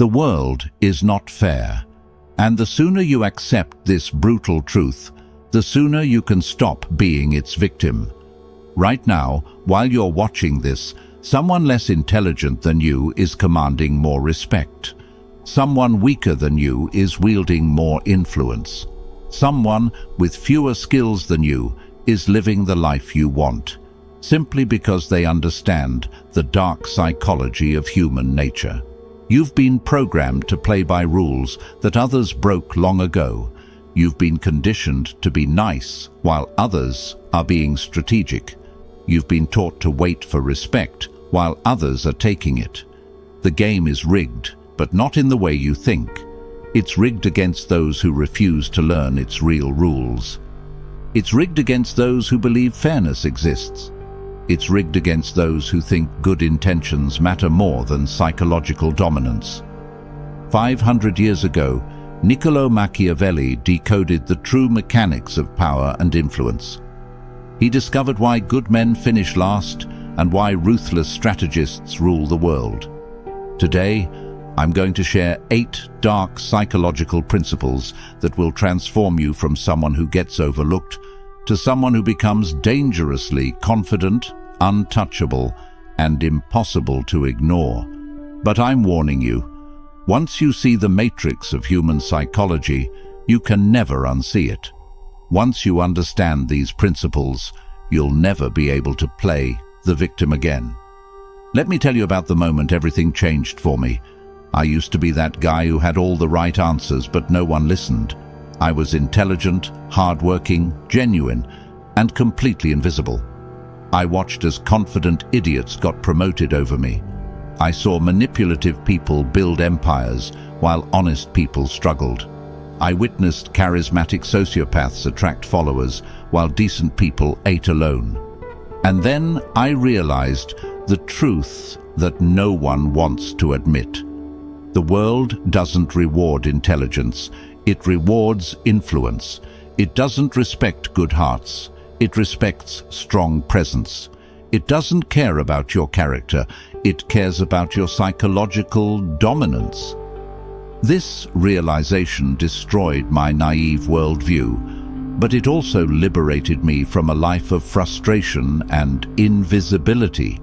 The world is not fair, and the sooner you accept this brutal truth, the sooner you can stop being its victim. Right now, while you're watching this, someone less intelligent than you is commanding more respect. Someone weaker than you is wielding more influence. Someone with fewer skills than you is living the life you want, simply because they understand the dark psychology of human nature. You've been programmed to play by rules that others broke long ago. You've been conditioned to be nice while others are being strategic. You've been taught to wait for respect while others are taking it. The game is rigged, but not in the way you think. It's rigged against those who refuse to learn its real rules. It's rigged against those who believe fairness exists. It's rigged against those who think good intentions matter more than psychological dominance. 500 years ago, Niccolò Machiavelli decoded the true mechanics of power and influence. He discovered why good men finish last and why ruthless strategists rule the world. Today, I'm going to share 8 dark psychological principles that will transform you from someone who gets overlooked to someone who becomes dangerously confident, untouchable, and impossible to ignore. But I'm warning you, once you see the matrix of human psychology, you can never unsee it. Once you understand these principles, you'll never be able to play the victim again. Let me tell you about the moment everything changed for me. I used to be that guy who had all the right answers, but no one listened. I was intelligent, hardworking, genuine, and completely invisible. I watched as confident idiots got promoted over me. I saw manipulative people build empires while honest people struggled. I witnessed charismatic sociopaths attract followers while decent people ate alone. And then I realized the truth that no one wants to admit. The world doesn't reward intelligence, it rewards influence. It doesn't respect good hearts, it respects strong presence. It doesn't care about your character, it cares about your psychological dominance. This realization destroyed my naive worldview, but it also liberated me from a life of frustration and invisibility.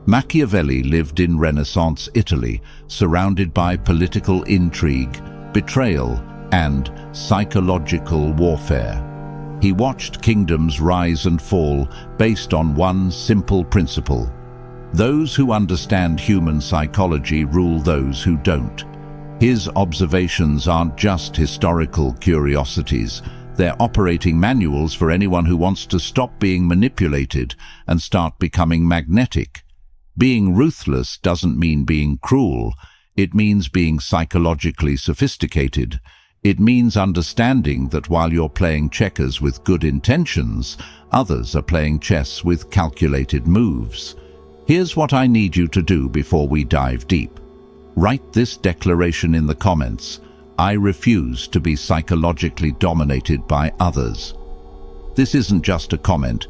Machiavelli lived in Renaissance Italy, surrounded by political intrigue, betrayal, and psychological warfare. He watched kingdoms rise and fall based on one simple principle: those who understand human psychology rule those who don't. His observations aren't just historical curiosities, they're operating manuals for anyone who wants to stop being manipulated and start becoming magnetic. Being ruthless doesn't mean being cruel, it means being psychologically sophisticated. It means understanding that while you're playing checkers with good intentions, others are playing chess with calculated moves. Here's what I need you to do before we dive deep. Write this declaration in the comments: I refuse to be psychologically dominated by others. This isn't just a comment,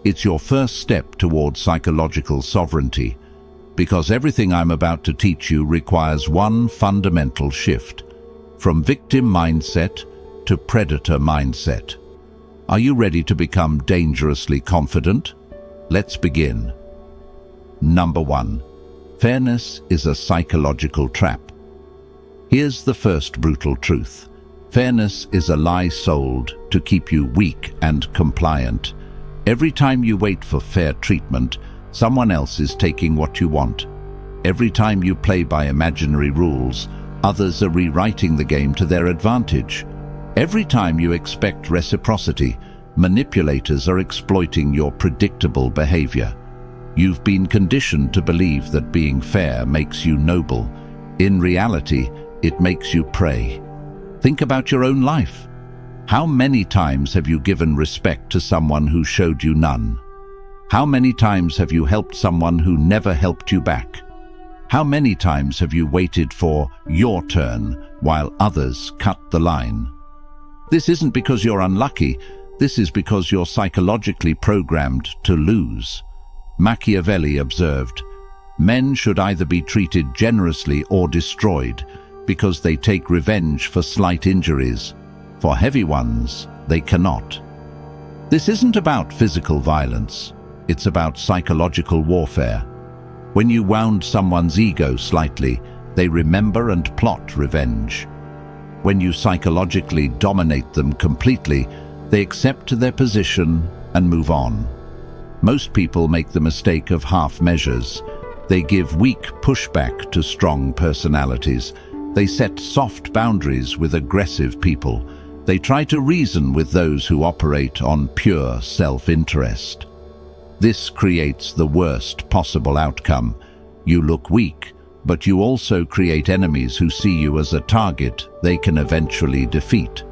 it's your first step towards psychological sovereignty, because everything I'm about to teach you requires one fundamental shift, from victim mindset to predator mindset. Are you ready to become dangerously confident? Let's begin. Number 1. Fairness is a psychological trap. Here's the first brutal truth. Fairness is a lie sold to keep you weak and compliant. Every time you wait for fair treatment, someone else is taking what you want. Every time you play by imaginary rules, others are rewriting the game to their advantage. Every time you expect reciprocity, manipulators are exploiting your predictable behavior. You've been conditioned to believe that being fair makes you noble. In reality, it makes you prey. Think about your own life. How many times have you given respect to someone who showed you none? How many times have you helped someone who never helped you back? How many times have you waited for your turn while others cut the line? This isn't because you're unlucky, this is because you're psychologically programmed to lose. Machiavelli observed, Men should either be treated generously or destroyed, because they take revenge for slight injuries. For heavy ones, they cannot. This isn't about physical violence. It's about psychological warfare. When you wound someone's ego slightly, they remember and plot revenge. When you psychologically dominate them completely, they accept their position and move on. Most people make the mistake of half measures. They give weak pushback to strong personalities. They set soft boundaries with aggressive people. They try to reason with those who operate on pure self-interest. This creates the worst possible outcome. You look weak, but you also create enemies who see you as a target they can eventually defeat.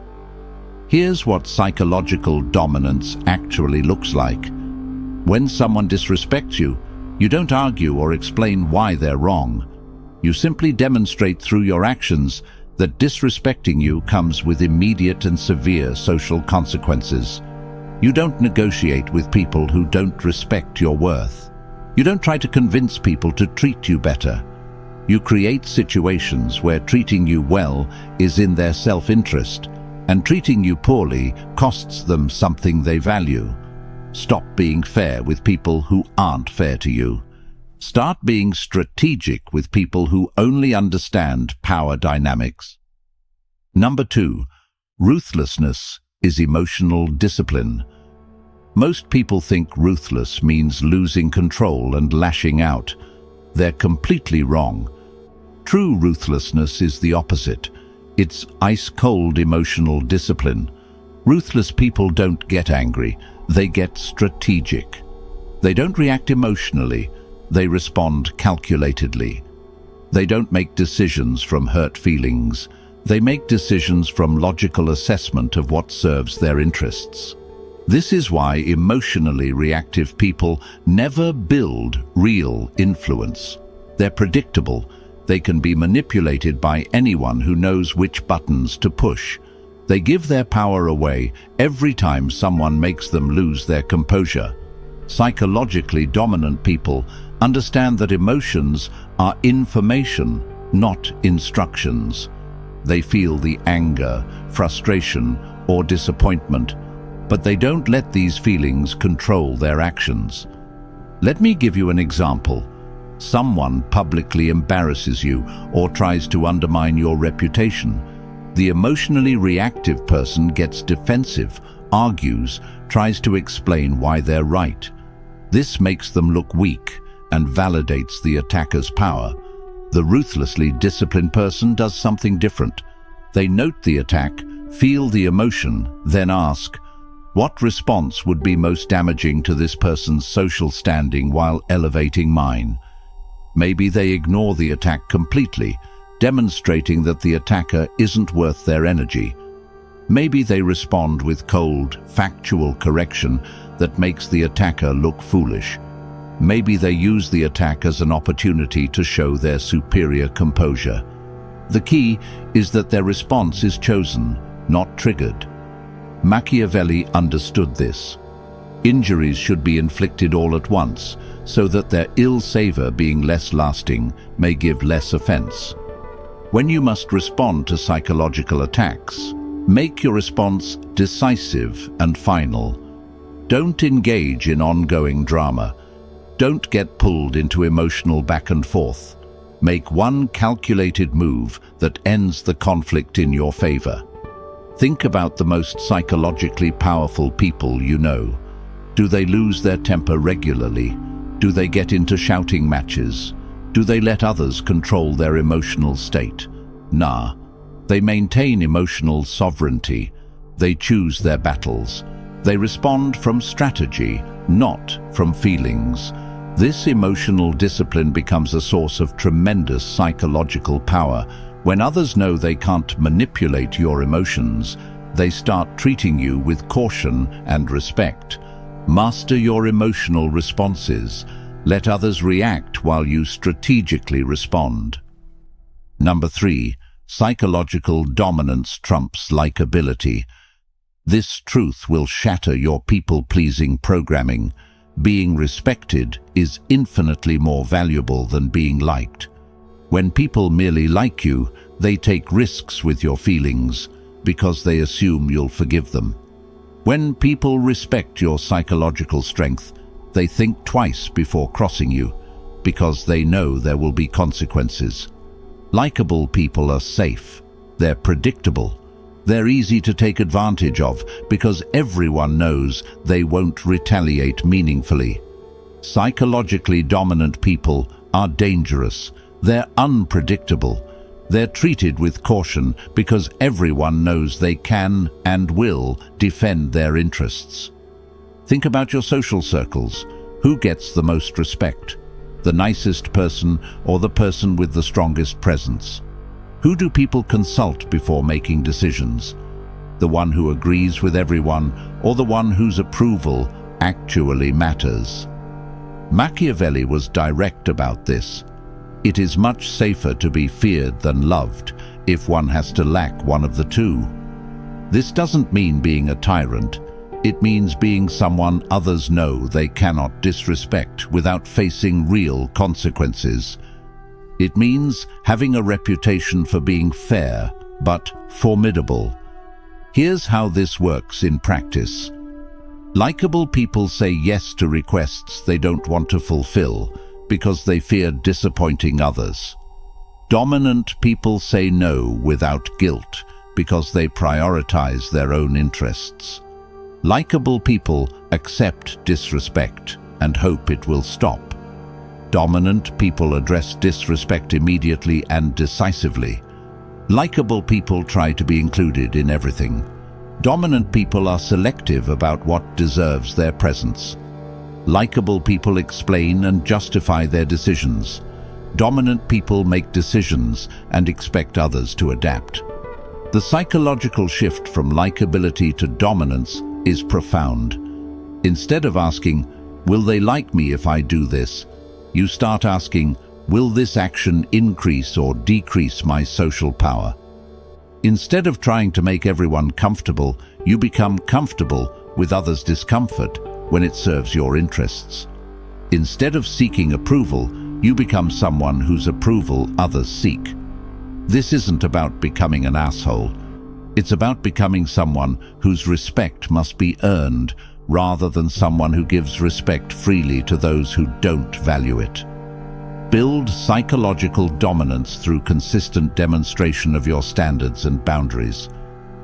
Here's what psychological dominance actually looks like. When someone disrespects you, you don't argue or explain why they're wrong. You simply demonstrate through your actions that disrespecting you comes with immediate and severe social consequences. You don't negotiate with people who don't respect your worth. You don't try to convince people to treat you better. You create situations where treating you well is in their self-interest, and treating you poorly costs them something they value. Stop being fair with people who aren't fair to you. Start being strategic with people who only understand power dynamics. Number 2, ruthlessness is emotional discipline. Most people think ruthless means losing control and lashing out. They're completely wrong. True ruthlessness is the opposite. It's ice-cold emotional discipline. Ruthless people don't get angry, they get strategic. They don't react emotionally, they respond calculatedly. They don't make decisions from hurt feelings. They make decisions from logical assessment of what serves their interests. This is why emotionally reactive people never build real influence. They're predictable. They can be manipulated by anyone who knows which buttons to push. They give their power away every time someone makes them lose their composure. Psychologically dominant people understand that emotions are information, not instructions. They feel the anger, frustration, or disappointment, but they don't let these feelings control their actions. Let me give you an example. Someone publicly embarrasses you or tries to undermine your reputation. The emotionally reactive person gets defensive, argues, tries to explain why they're right. This makes them look weak and validates the attacker's power. The ruthlessly disciplined person does something different. They note the attack, feel the emotion, then ask, what response would be most damaging to this person's social standing while elevating mine? Maybe they ignore the attack completely, demonstrating that the attacker isn't worth their energy. Maybe they respond with cold, factual correction that makes the attacker look foolish. Maybe they use the attack as an opportunity to show their superior composure. The key is that their response is chosen, not triggered. Machiavelli understood this. Injuries should be inflicted all at once, so that their ill savor, being less lasting, may give less offense. When you must respond to psychological attacks, make your response decisive and final. Don't engage in ongoing drama. Don't get pulled into emotional back and forth. Make one calculated move that ends the conflict in your favor. Think about the most psychologically powerful people you know. Do they lose their temper regularly? Do they get into shouting matches? Do they let others control their emotional state? Nah. They maintain emotional sovereignty. They choose their battles. They respond from strategy, not from feelings. This emotional discipline becomes a source of tremendous psychological power. When others know they can't manipulate your emotions, they start treating you with caution and respect. Master your emotional responses. Let others react while you strategically respond. Number 3. Psychological dominance trumps likability. This truth will shatter your people-pleasing programming. being respected is infinitely more valuable than being liked. When people merely like you, they take risks with your feelings because they assume you'll forgive them. When people respect your psychological strength, they think twice before crossing you because they know there will be consequences. Likeable people are safe. They're predictable. They're easy to take advantage of because everyone knows they won't retaliate meaningfully. Psychologically dominant people are dangerous. They're unpredictable. They're treated with caution because everyone knows they can and will defend their interests. Think about your social circles. Who gets the most respect? The nicest person or the person with the strongest presence? Who do people consult before making decisions? The one who agrees with everyone or the one whose approval actually matters? Machiavelli was direct about this. It is much safer to be feared than loved if one has to lack one of the two. This doesn't mean being a tyrant. It means being someone others know they cannot disrespect without facing real consequences. It means having a reputation for being fair, but formidable. Here's how this works in practice. Likeable people say yes to requests they don't want to fulfill because they fear disappointing others. Dominant people say no without guilt because they prioritize their own interests. Likeable people accept disrespect and hope it will stop. Dominant people address disrespect immediately and decisively. Likeable people try to be included in everything. Dominant people are selective about what deserves their presence. Likeable people explain and justify their decisions. Dominant people make decisions and expect others to adapt. The psychological shift from likability to dominance is profound. Instead of asking, "Will they like me if I do this?" you start asking, "Will this action increase or decrease my social power?" Instead of trying to make everyone comfortable, you become comfortable with others' discomfort when it serves your interests. Instead of seeking approval, you become someone whose approval others seek. This isn't about becoming an asshole. It's about becoming someone whose respect must be earned rather than someone who gives respect freely to those who don't value it. Build psychological dominance through consistent demonstration of your standards and boundaries.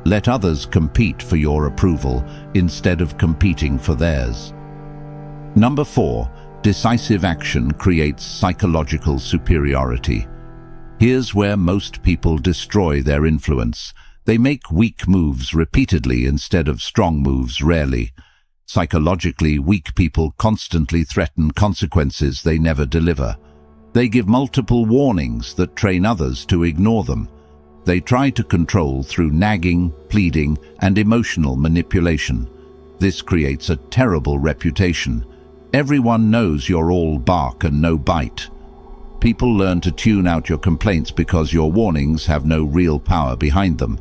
Let others compete for your approval instead of competing for theirs. Number 4, decisive action creates psychological superiority. Here's where most people destroy their influence. They make weak moves repeatedly instead of strong moves rarely. Psychologically weak people constantly threaten consequences they never deliver. They give multiple warnings that train others to ignore them. They try to control through nagging, pleading, and emotional manipulation. This creates a terrible reputation. Everyone knows you're all bark and no bite. People learn to tune out your complaints because your warnings have no real power behind them.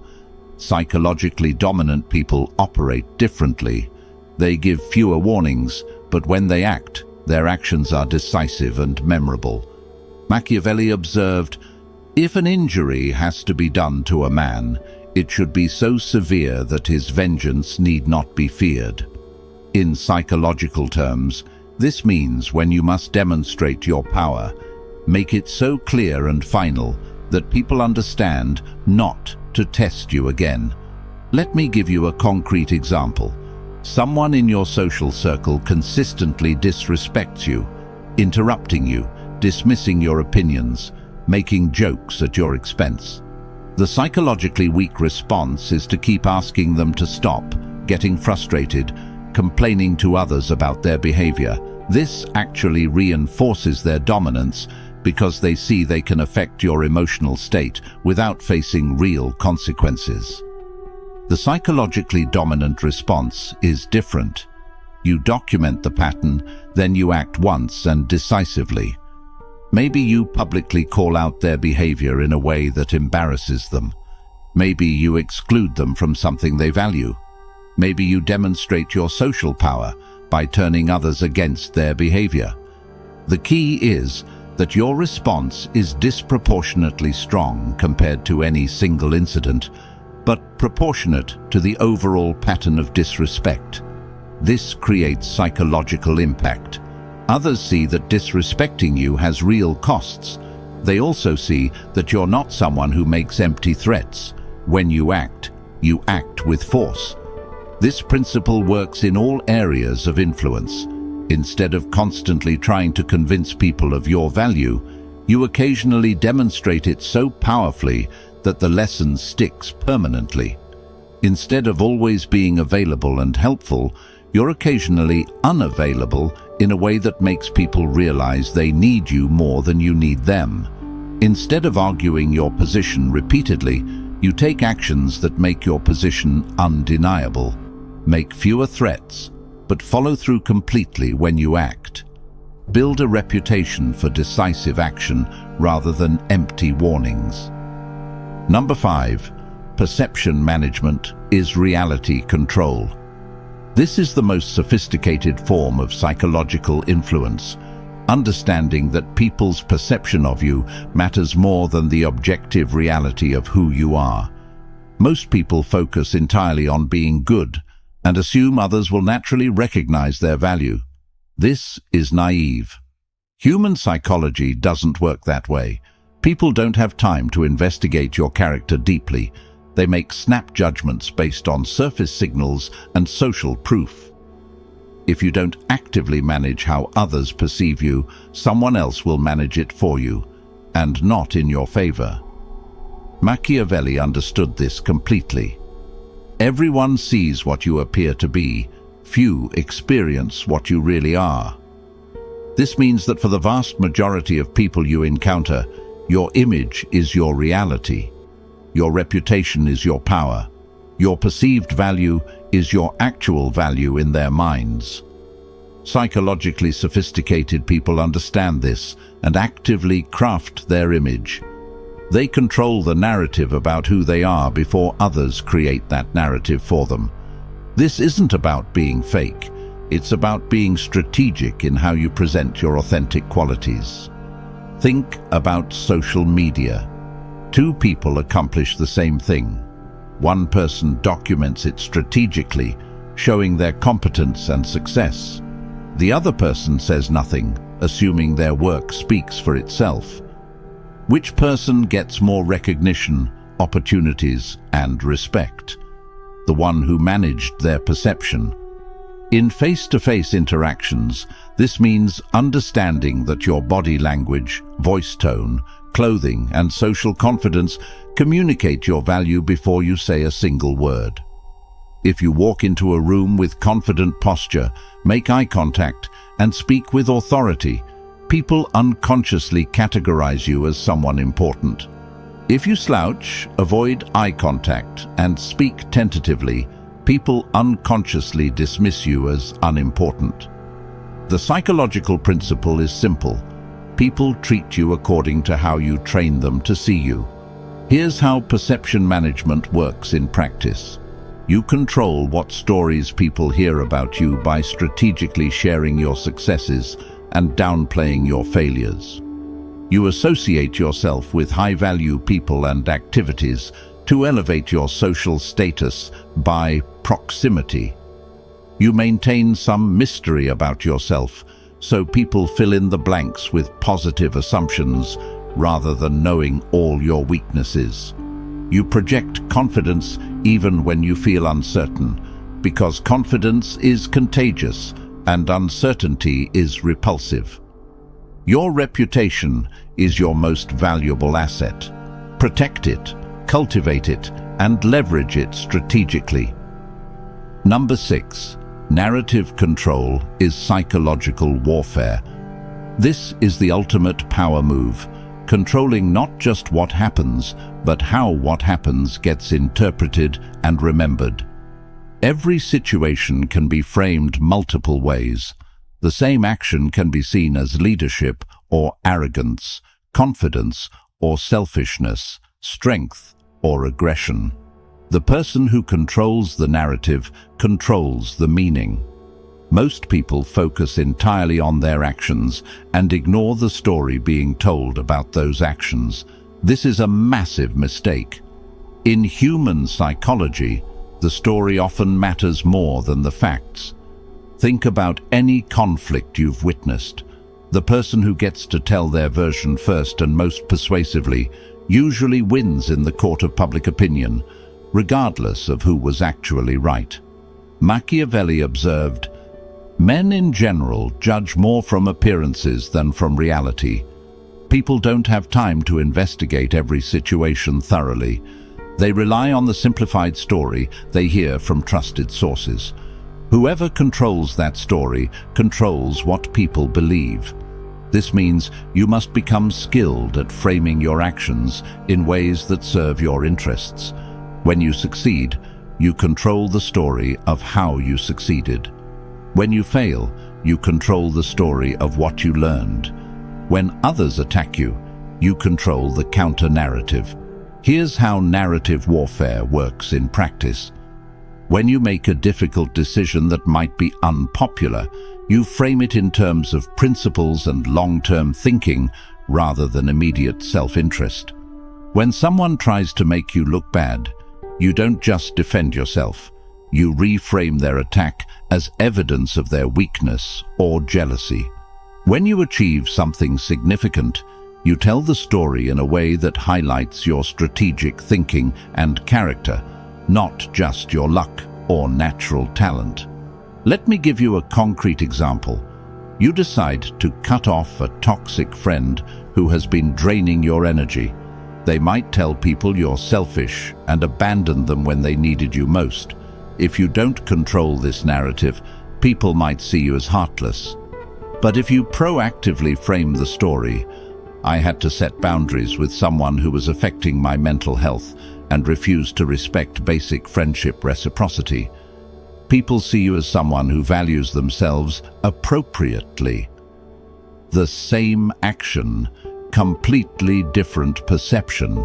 Psychologically dominant people operate differently. They give fewer warnings, but when they act, their actions are decisive and memorable. Machiavelli observed, "If an injury has to be done to a man, it should be so severe that his vengeance need not be feared." In psychological terms, this means when you must demonstrate your power, make it so clear and final that people understand not to test you again. Let me give you a concrete example. Someone in your social circle consistently disrespects you, interrupting you, dismissing your opinions, making jokes at your expense. The psychologically weak response is to keep asking them to stop, getting frustrated, complaining to others about their behavior. This actually reinforces their dominance because they see they can affect your emotional state without facing real consequences. The psychologically dominant response is different. You document the pattern, then you act once and decisively. Maybe you publicly call out their behavior in a way that embarrasses them. Maybe you exclude them from something they value. Maybe you demonstrate your social power by turning others against their behavior. The key is that your response is disproportionately strong compared to any single incident, but proportionate to the overall pattern of disrespect. This creates psychological impact. Others see that disrespecting you has real costs. They also see that you're not someone who makes empty threats. When you act with force. This principle works in all areas of influence. Instead of constantly trying to convince people of your value, you occasionally demonstrate it so powerfully that the lesson sticks permanently. Instead of always being available and helpful, you're occasionally unavailable in a way that makes people realize they need you more than you need them. Instead of arguing your position repeatedly, you take actions that make your position undeniable. Make fewer threats, but follow through completely when you act. Build a reputation for decisive action rather than empty warnings. Number 5. Perception management is reality control. This is the most sophisticated form of psychological influence. Understanding that people's perception of you matters more than the objective reality of who you are. Most people focus entirely on being good and assume others will naturally recognize their value. This is naive. Human psychology doesn't work that way. People don't have time to investigate your character deeply. They make snap judgments based on surface signals and social proof. If you don't actively manage how others perceive you, someone else will manage it for you, and not in your favor. Machiavelli understood this completely. Everyone sees what you appear to be. Few experience what you really are. This means that for the vast majority of people you encounter, your image is your reality. Your reputation is your power. Your perceived value is your actual value in their minds. Psychologically sophisticated people understand this and actively craft their image. They control the narrative about who they are before others create that narrative for them. This isn't about being fake. It's about being strategic in how you present your authentic qualities. Think about social media. Two people accomplish the same thing. One person documents it strategically, showing their competence and success. The other person says nothing, assuming their work speaks for itself. Which person gets more recognition, opportunities, and respect? The one who managed their perception. In face-to-face interactions, this means understanding that your body language, voice tone, clothing, and social confidence communicate your value before you say a single word. If you walk into a room with confident posture, make eye contact, and speak with authority, people unconsciously categorize you as someone important. If you slouch, avoid eye contact, and speak tentatively, people unconsciously dismiss you as unimportant. The psychological principle is simple. People treat you according to how you train them to see you. Here's how perception management works in practice. You control what stories people hear about you by strategically sharing your successes and downplaying your failures. You associate yourself with high-value people and activities to elevate your social status by proximity. You maintain some mystery about yourself, so people fill in the blanks with positive assumptions rather than knowing all your weaknesses. You project confidence even when you feel uncertain, because confidence is contagious and uncertainty is repulsive. Your reputation is your most valuable asset. Protect it, cultivate it, and leverage it strategically. Number 6. Narrative control is psychological warfare. This is the ultimate power move, controlling not just what happens, but how what happens gets interpreted and remembered. Every situation can be framed multiple ways. The same action can be seen as leadership or arrogance, confidence or selfishness, strength or aggression. The person who controls the narrative controls the meaning. Most people focus entirely on their actions and ignore the story being told about those actions. This is a massive mistake. In human psychology, the story often matters more than the facts. Think about any conflict you've witnessed. The person who gets to tell their version first and most persuasively usually wins in the court of public opinion, regardless of who was actually right. Machiavelli observed, "Men in general judge more from appearances than from reality. People don't have time to investigate every situation thoroughly. They rely on the simplified story they hear from trusted sources. Whoever controls that story controls what people believe. This means you must become skilled at framing your actions in ways that serve your interests. When you succeed, you control the story of how you succeeded. When you fail, you control the story of what you learned. When others attack you, you control the counter-narrative. Here's how narrative warfare works in practice. When you make a difficult decision that might be unpopular, you frame it in terms of principles and long-term thinking rather than immediate self-interest. When someone tries to make you look bad, you don't just defend yourself. You reframe their attack as evidence of their weakness or jealousy. When you achieve something significant, you tell the story in a way that highlights your strategic thinking and character, not just your luck or natural talent. Let me give you a concrete example. You decide to cut off a toxic friend who has been draining your energy. They might tell people you're selfish and abandon them when they needed you most. If you don't control this narrative, people might see you as heartless. But if you proactively frame the story, "I had to set boundaries with someone who was affecting my mental health and refused to respect basic friendship reciprocity," people see you as someone who values themselves appropriately. The same action, completely different perception.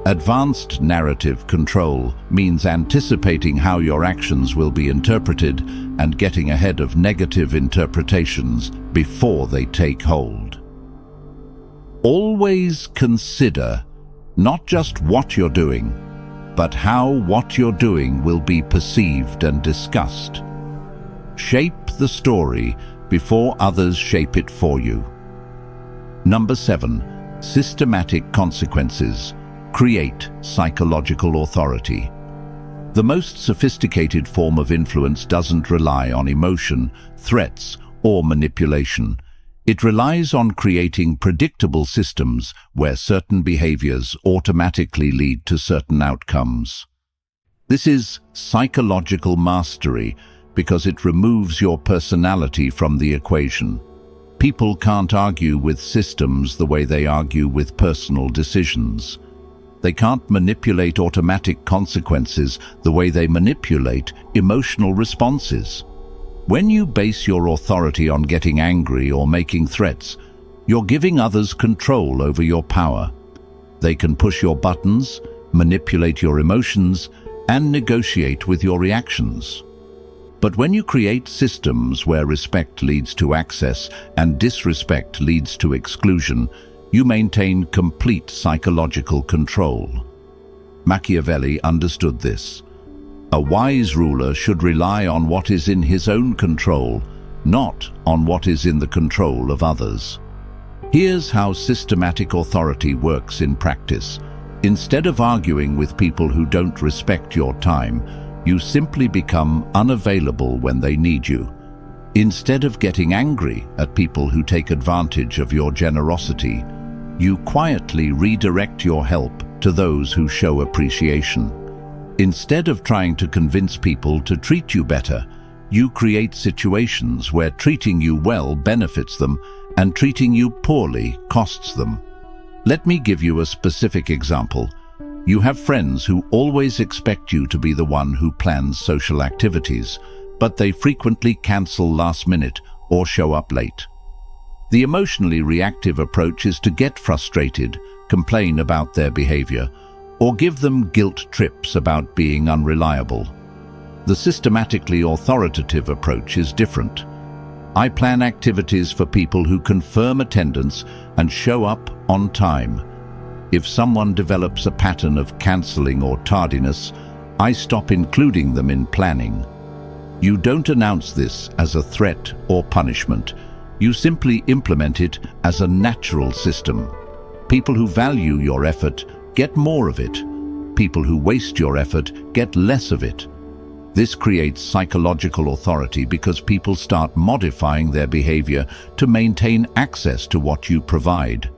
Advanced narrative control means anticipating how your actions will be interpreted and getting ahead of negative interpretations before they take hold. Always consider not just what you're doing, but how what you're doing will be perceived and discussed. Shape the story before others shape it for you. Number 7. Systematic consequences create psychological authority. The most sophisticated form of influence doesn't rely on emotion, threats, or manipulation. It relies on creating predictable systems where certain behaviors automatically lead to certain outcomes. This is psychological mastery because it removes your personality from the equation. People can't argue with systems the way they argue with personal decisions. They can't manipulate automatic consequences the way they manipulate emotional responses. When you base your authority on getting angry or making threats, you're giving others control over your power. They can push your buttons, manipulate your emotions, and negotiate with your reactions. But when you create systems where respect leads to access and disrespect leads to exclusion, you maintain complete psychological control. Machiavelli understood this. A wise ruler should rely on what is in his own control, not on what is in the control of others. Here's how systematic authority works in practice. Instead of arguing with people who don't respect your time, you simply become unavailable when they need you. Instead of getting angry at people who take advantage of your generosity, you quietly redirect your help to those who show appreciation. Instead of trying to convince people to treat you better, you create situations where treating you well benefits them and treating you poorly costs them. Let me give you a specific example. You have friends who always expect you to be the one who plans social activities, but they frequently cancel last minute or show up late. The emotionally reactive approach is to get frustrated, complain about their behavior, or give them guilt trips about being unreliable. The systematically authoritative approach is different. I plan activities for people who confirm attendance and show up on time. If someone develops a pattern of cancelling or tardiness, I stop including them in planning. You don't announce this as a threat or punishment. You simply implement it as a natural system. People who value your effort get more of it. People who waste your effort get less of it. This creates psychological authority because people start modifying their behavior to maintain access to what you provide.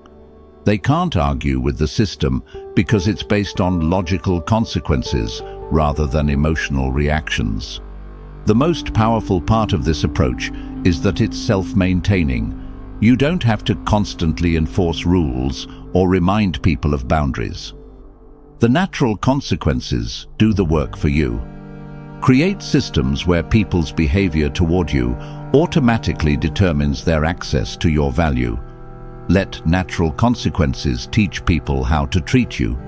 They can't argue with the system because it's based on logical consequences rather than emotional reactions. The most powerful part of this approach is that it's self-maintaining. You don't have to constantly enforce rules or remind people of boundaries. The natural consequences do the work for you. Create systems where people's behavior toward you automatically determines their access to your value. Let natural consequences teach people how to treat you.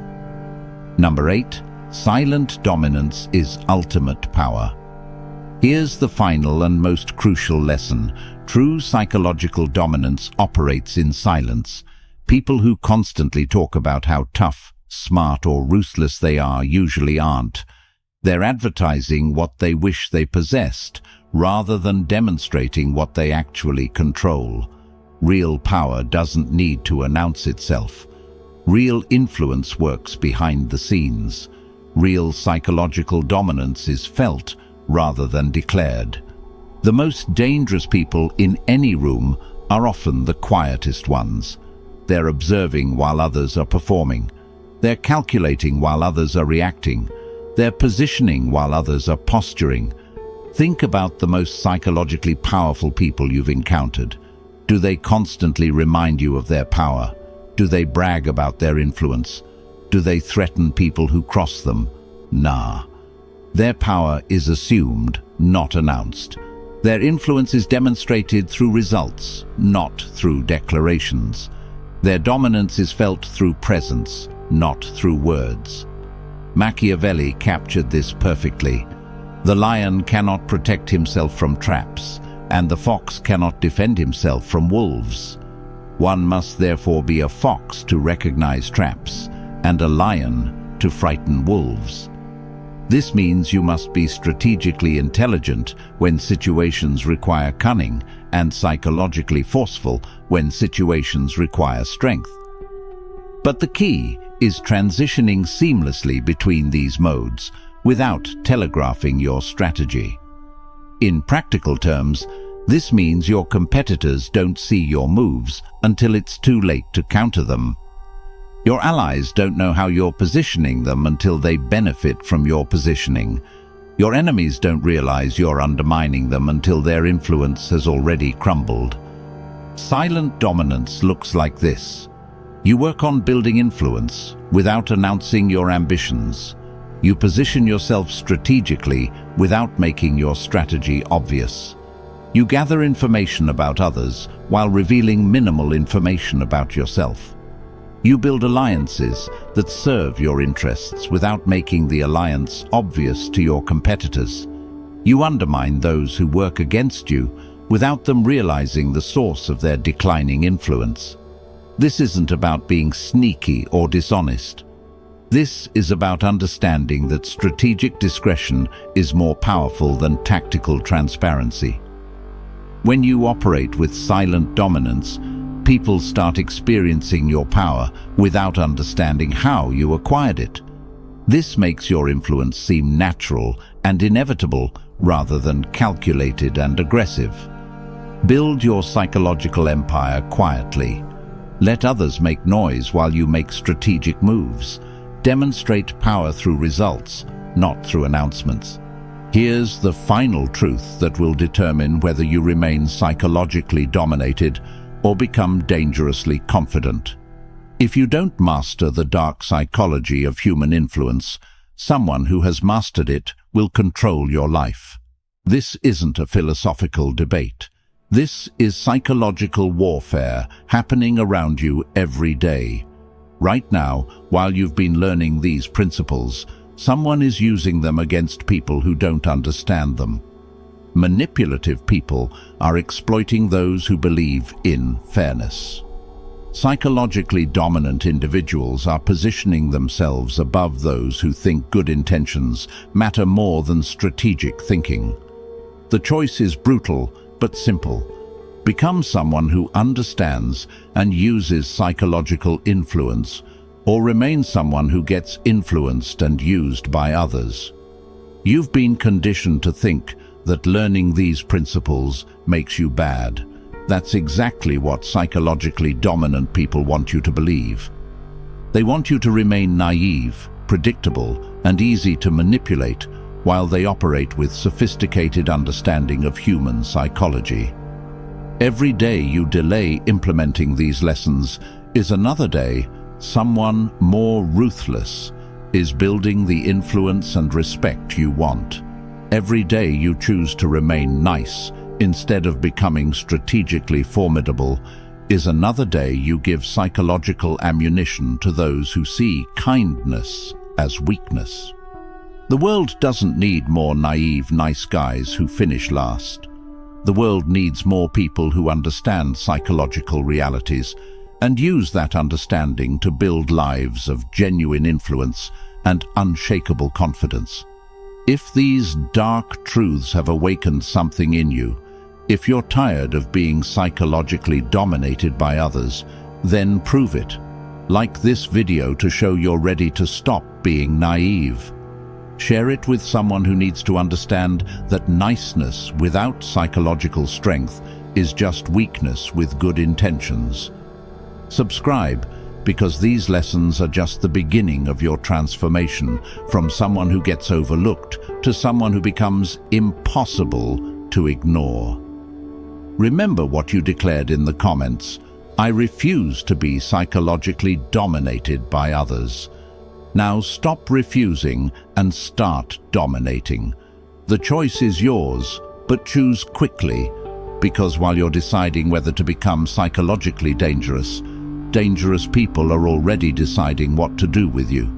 Number 8. Silent dominance is ultimate power. Here's the final and most crucial lesson. True psychological dominance operates in silence. People who constantly talk about how tough, smart, or ruthless they are usually aren't. They're advertising what they wish they possessed, rather than demonstrating what they actually control. Real power doesn't need to announce itself. Real influence works behind the scenes. Real psychological dominance is felt rather than declared. The most dangerous people in any room are often the quietest ones. They're observing while others are performing. They're calculating while others are reacting. They're positioning while others are posturing. Think about the most psychologically powerful people you've encountered. Do they constantly remind you of their power? Do they brag about their influence? Do they threaten people who cross them? Nah. Their power is assumed, not announced. Their influence is demonstrated through results, not through declarations. Their dominance is felt through presence, not through words. Machiavelli captured this perfectly. The lion cannot protect himself from traps, and the fox cannot defend himself from wolves. One must therefore be a fox to recognize traps, and a lion to frighten wolves. This means you must be strategically intelligent when situations require cunning, and psychologically forceful when situations require strength. But the key is transitioning seamlessly between these modes without telegraphing your strategy. In practical terms, this means your competitors don't see your moves until it's too late to counter them. Your allies don't know how you're positioning them until they benefit from your positioning. Your enemies don't realize you're undermining them until their influence has already crumbled. Silent dominance looks like this. You work on building influence without announcing your ambitions. You position yourself strategically without making your strategy obvious. You gather information about others while revealing minimal information about yourself. You build alliances that serve your interests without making the alliance obvious to your competitors. You undermine those who work against you without them realizing the source of their declining influence. This isn't about being sneaky or dishonest. This is about understanding that strategic discretion is more powerful than tactical transparency. When you operate with silent dominance, people start experiencing your power without understanding how you acquired it. This makes your influence seem natural and inevitable rather than calculated and aggressive. Build your psychological empire quietly. Let others make noise while you make strategic moves. Demonstrate power through results, not through announcements. Here's the final truth that will determine whether you remain psychologically dominated or become dangerously confident. If you don't master the dark psychology of human influence, someone who has mastered it will control your life. This isn't a philosophical debate. This is psychological warfare happening around you every day. Right now, while you've been learning these principles, Someone is using them against people who don't understand them. Manipulative people are exploiting those who believe in fairness. Psychologically dominant individuals are positioning themselves above those who think good intentions matter more than strategic thinking. The choice is brutal but simple. Become someone who understands and uses psychological influence, or remain someone who gets influenced and used by others. You've been conditioned to think that learning these principles makes you bad. That's exactly what psychologically dominant people want you to believe. They want you to remain naive, predictable, and easy to manipulate while they operate with sophisticated understanding of human psychology. Every day you delay implementing these lessons is another day someone more ruthless is building the influence and respect you want. Every day you choose to remain nice instead of becoming strategically formidable is another day you give psychological ammunition to those who see kindness as weakness. The world doesn't need more naive, nice guys who finish last. The world needs more people who understand psychological realities and use that understanding to build lives of genuine influence and unshakable confidence. If these dark truths have awakened something in you, if you're tired of being psychologically dominated by others, then prove it. Like this video to show you're ready to stop being naive. Share it with someone who needs to understand that niceness without psychological strength is just weakness with good intentions. Subscribe, because these lessons are just the beginning of your transformation from someone who gets overlooked to someone who becomes impossible to ignore. Remember what you declared in the comments. I refuse to be psychologically dominated by others. Now stop refusing and start dominating. The choice is yours, but choose quickly, because while you're deciding whether to become psychologically dangerous, dangerous people are already deciding what to do with you.